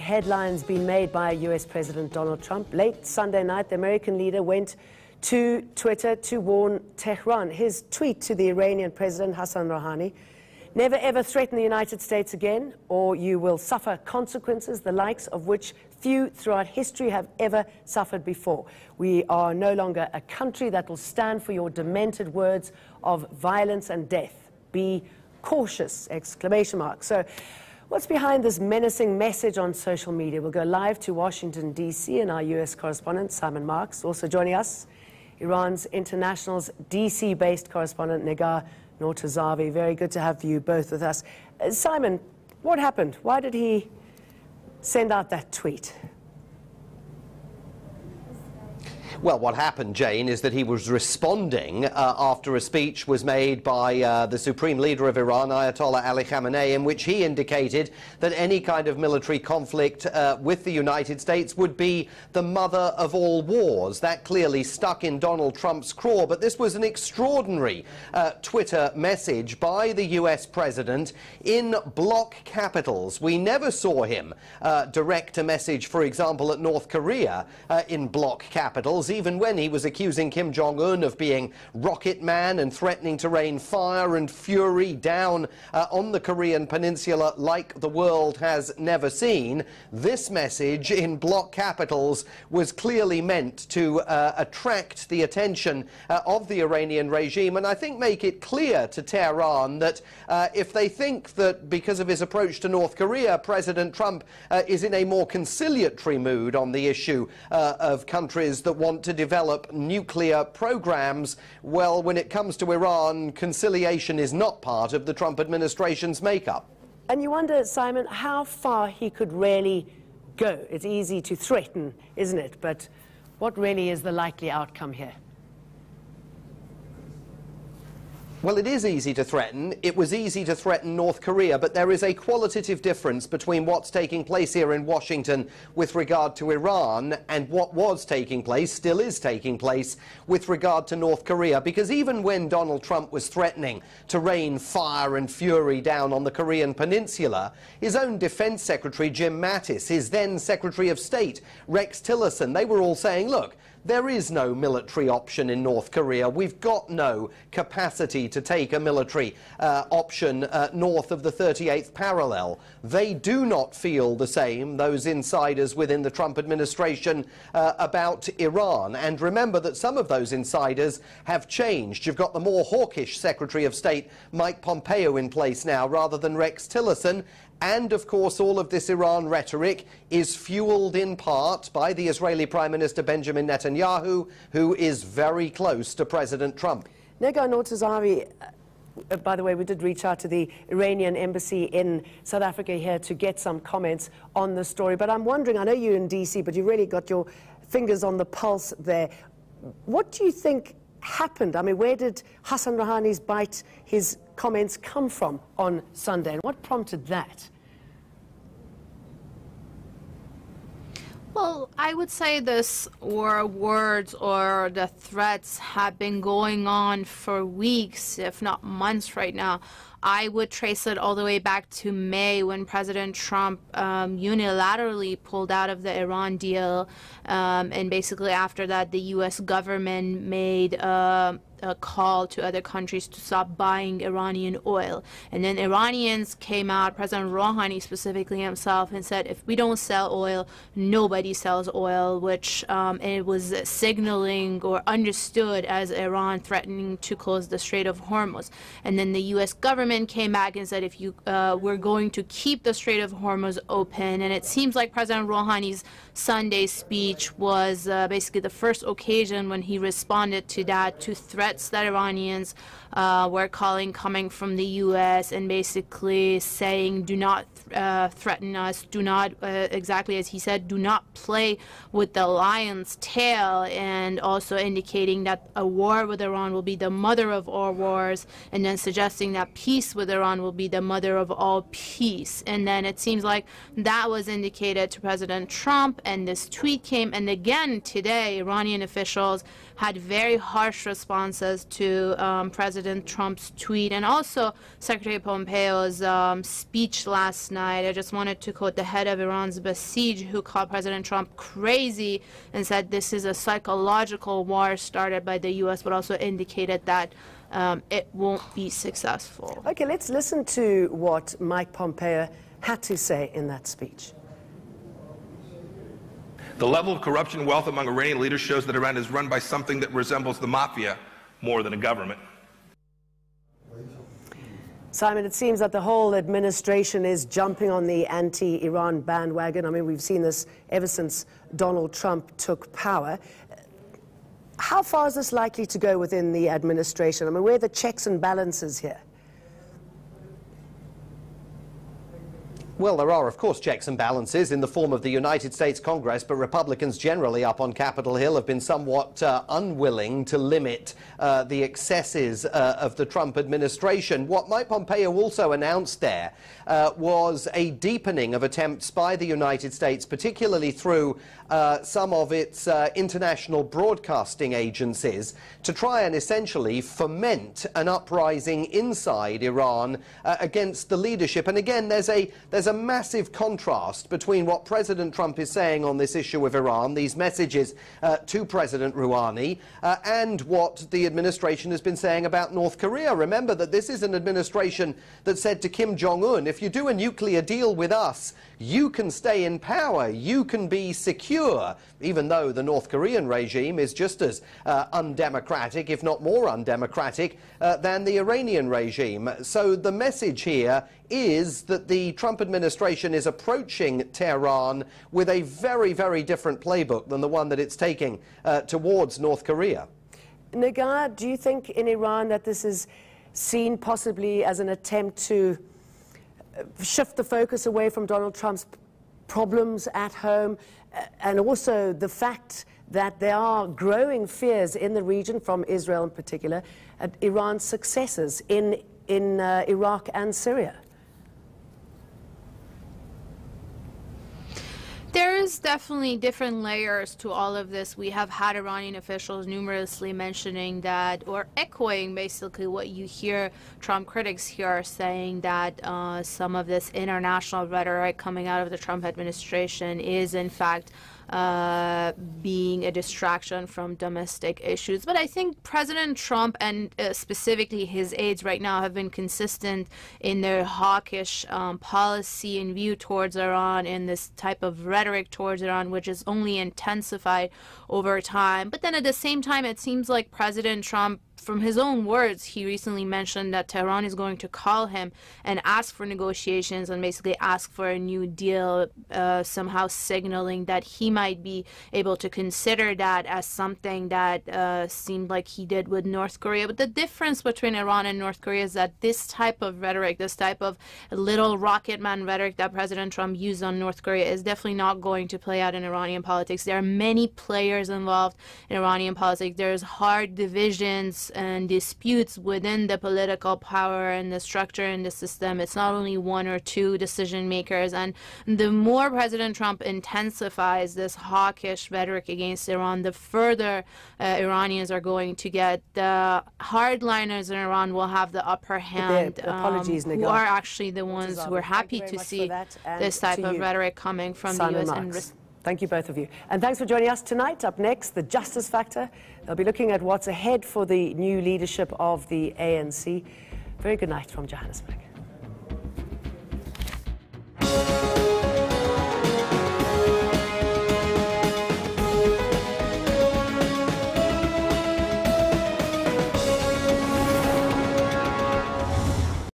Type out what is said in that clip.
headlines been made by US President Donald Trump. Late Sunday night, the American leader went to Twitter to warn Tehran. His tweet to the Iranian President Hassan Rouhani: "Never ever threaten the United States again, or you will suffer consequences the likes of which few throughout history have ever suffered before. We are no longer a country that will stand for your demented words of violence and death. Be cautious!" Exclamation mark. So, what's behind this menacing message on social media? We'll go live to Washington, D.C., and our U.S. correspondent, Simon Marks. Also joining us, Iran's International's D.C.-based correspondent, Negar Nortazavi. Very good to have you both with us. Simon, what happened? Why did he send out that tweet? Well, what happened, Jane, is that he was responding after a speech was made by the Supreme Leader of Iran, Ayatollah Ali Khamenei, in which he indicated that any kind of military conflict with the United States would be the mother of all wars. That clearly stuck in Donald Trump's craw, but this was an extraordinary Twitter message by the US President in block capitals. We never saw him direct a message, for example, at North Korea in block capitals, even when he was accusing Kim Jong-un of being Rocket Man and threatening to rain fire and fury down on the Korean peninsula like the world has never seen. This message in block capitals was clearly meant to attract the attention of the Iranian regime, and I think make it clear to Tehran that if they think that because of his approach to North Korea, President Trump is in a more conciliatory mood on the issue of countries that want to develop nuclear programs, well, when it comes to Iran, conciliation is not part of the Trump administration's makeup. And you wonder, Simon, how far he could really go. It's easy to threaten, isn't it? But what really is the likely outcome here? Well, it is easy to threaten. It was easy to threaten North Korea, but there is a qualitative difference between what's taking place here in Washington with regard to Iran and what was taking place, still is taking place, with regard to North Korea. Because even when Donald Trump was threatening to rain fire and fury down on the Korean peninsula, his own Defense Secretary Jim Mattis, his then Secretary of State Rex Tillerson, they were all saying, look, there is no military option in North Korea. We've got no capacity to take a military option north of the 38th parallel. They do not feel the same, those insiders within the Trump administration, about Iran. And remember that some of those insiders have changed. You've got the more hawkish Secretary of State Mike Pompeo in place now rather than Rex Tillerson. And, of course, all of this Iran rhetoric is fueled in part by the Israeli Prime Minister Benjamin Netanyahu, who is very close to President Trump. Negar Nortazavi, by the way, we did reach out to the Iranian embassy in South Africa here to get some comments on the story. But I'm wondering, I know you're in D.C., but you really got your fingers on the pulse there. What do you think happened? I mean, where did Hassan Rouhani's bite, his comments come from on Sunday, and what prompted that? Well, I would say this or words or the threats have been going on for weeks, if not months right now. I would trace it all the way back to May when President Trump unilaterally pulled out of the Iran deal. And basically after that, the U.S. government made a call to other countries to stop buying Iranian oil. And then Iranians came out, President Rouhani specifically himself, and said, if we don't sell oil, nobody sells oil, which it was signaling or understood as Iran threatening to close the Strait of Hormuz. And then the U.S. government came back and said, if you we're going to keep the Strait of Hormuz open. And it seems like President Rouhani's Sunday speech was basically the first occasion when he responded to that, to threats that Iranians were calling coming from the U.S. and basically saying, do not threaten us, do not, exactly as he said, do not play with the lion's tail, and also indicating that a war with Iran will be the mother of all wars, and then suggesting that peace with Iran will be the mother of all peace. And then it seems like that was indicated to President Trump, and this tweet came, and again today Iranian officials had very harsh responses to President Trump's tweet, and also Secretary Pompeo's speech last night night. I just wanted to quote the head of Iran's Basij, who called President Trump crazy and said this is a psychological war started by the U.S., but also indicated that it won't be successful. Okay, let's listen to what Mike Pompeo had to say in that speech. The level of corruption and wealth among Iranian leaders shows that Iran is run by something that resembles the mafia more than a government. Simon, it seems that the whole administration is jumping on the anti-Iran bandwagon. I mean, we've seen this ever since Donald Trump took power. How far is this likely to go within the administration? I mean, where are the checks and balances here? Well, there are, of course, checks and balances in the form of the United States Congress, but Republicans generally up on Capitol Hill have been somewhat unwilling to limit the excesses of the Trump administration. What Mike Pompeo also announced there was a deepening of attempts by the United States, particularly through some of its international broadcasting agencies, to try and essentially foment an uprising inside Iran against the leadership. And again, there's a massive contrast between what President Trump is saying on this issue of Iran, these messages to President Rouhani, and what the administration has been saying about North Korea. Remember that this is an administration that said to Kim Jong-un, if you do a nuclear deal with us, you can stay in power, you can be secure, even though the North Korean regime is just as undemocratic, if not more undemocratic, than the Iranian regime. So the message here is that the Trump administration is approaching Tehran with a very, very different playbook than the one that it's taking towards North Korea. Negar, do you think in Iran that this is seen possibly as an attempt to shift the focus away from Donald Trump's problems at home, and also the fact that there are growing fears in the region, from Israel in particular, at Iran's successes in Iraq and Syria? There is definitely different layers to all of this. We have had Iranian officials numerously mentioning that, or echoing basically what you hear Trump critics here saying, that some of this international rhetoric coming out of the Trump administration is in fact being a distraction from domestic issues. But I think President Trump and specifically his aides right now have been consistent in their hawkish policy and view towards Iran, and this type of rhetoric towards Iran, which is only intensified over time. But then at the same time, it seems like President Trump, from his own words, he recently mentioned that Tehran is going to call him and ask for negotiations and basically ask for a new deal, somehow signaling that he might be able to consider that as something that seemed like he did with North Korea. But the difference between Iran and North Korea is that this type of rhetoric, this type of little rocket man rhetoric that President Trump used on North Korea is definitely not going to play out in Iranian politics. There are many players involved in Iranian politics. There's hard divisions and disputes within the political power and the structure and the system. It's not only one or two decision makers. And the more President Trump intensifies this hawkish rhetoric against Iran, the further Iranians are going to get. The hardliners in Iran will have the upper hand, apologies, who are actually the ones who are happy to see this type of rhetoric coming from the U.S. Thank you, both of you. And thanks for joining us tonight. Up next, the Justice Factor. They'll be looking at what's ahead for the new leadership of the ANC. Very good night from Johannesburg.